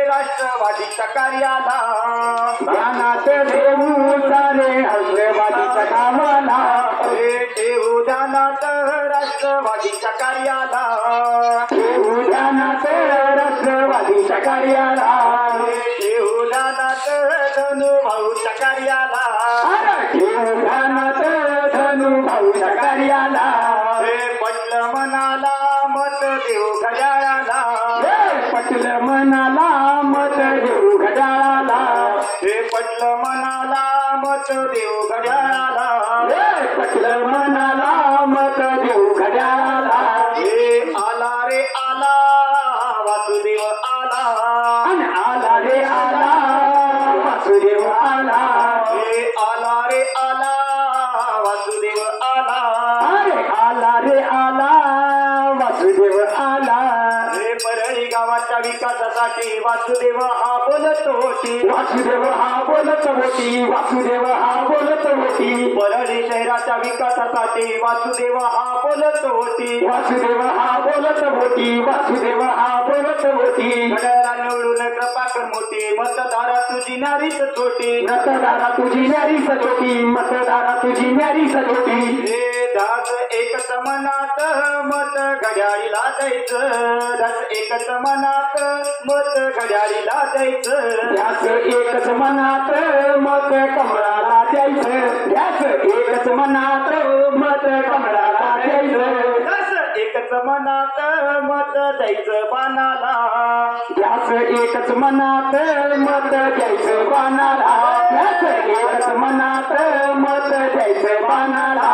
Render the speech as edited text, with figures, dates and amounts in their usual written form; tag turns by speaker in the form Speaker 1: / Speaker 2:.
Speaker 1: राष्ट्रवादीच्या कार्याला
Speaker 2: ध्यानात ठेवू सारे राष्ट्रवादीच्या कामाला
Speaker 1: ठेवू ध्यानात राष्ट्रवादीच्या कार्याला
Speaker 2: ठेवू ध्यानात राष्ट्रवादीच्या कार्याला
Speaker 1: ठेवू ध्यानात धनुभाऊच्या कार्याला
Speaker 2: ठेवू ध्यानात धनुभाऊच्या कार्याला
Speaker 1: पटलं मनाला मत देऊ घड्याळाला
Speaker 2: पटलं मनाला मत देऊ घड्याळाला
Speaker 1: पटलं मनाला मत देऊ घड्याळाला
Speaker 2: पटलं मनाला मत देऊ घड्याळाला
Speaker 1: आला रे आला वासुदेव आला
Speaker 2: आला रे आला वासुदेव आला
Speaker 1: आला रे आला वासुदेव आला
Speaker 2: आला रे आला वासुदेव आला
Speaker 1: परळी गावाच्या विकासासाठी वासुदेव हा बोलत होती
Speaker 2: वासुदेव हा बोलत होती वासुदेव हा बोलत होती
Speaker 1: परळी शहराच्या विकासासाठी वासुदेव हा बोलत होती
Speaker 2: वासुदेव हा बोलत होती वासुदेव हा बोलत होती
Speaker 1: घड्याळा निवडून कृपा कर मोठी मतदारा तुझी नारीच छोटी
Speaker 2: मतदारा तुझी न्यारी सजोटी मतदारा तुझी न्यारी सजोटी
Speaker 1: हे दास एकच मनात मत घड्याळीला द्यायचं दास एकच मनात मत घड्याळीला द्यायचं
Speaker 2: ध्यास एकच मनात मत कमळाला द्यायचं ध्यास एकच मनात मत कमळाला द्यायचं
Speaker 1: दास एकच मनात मत द्यायचं बाणाला
Speaker 2: ध्यास एकच मनात मत द्यायचं बाणाला ध्यास एकच मनात मत द्यायचं बाणाला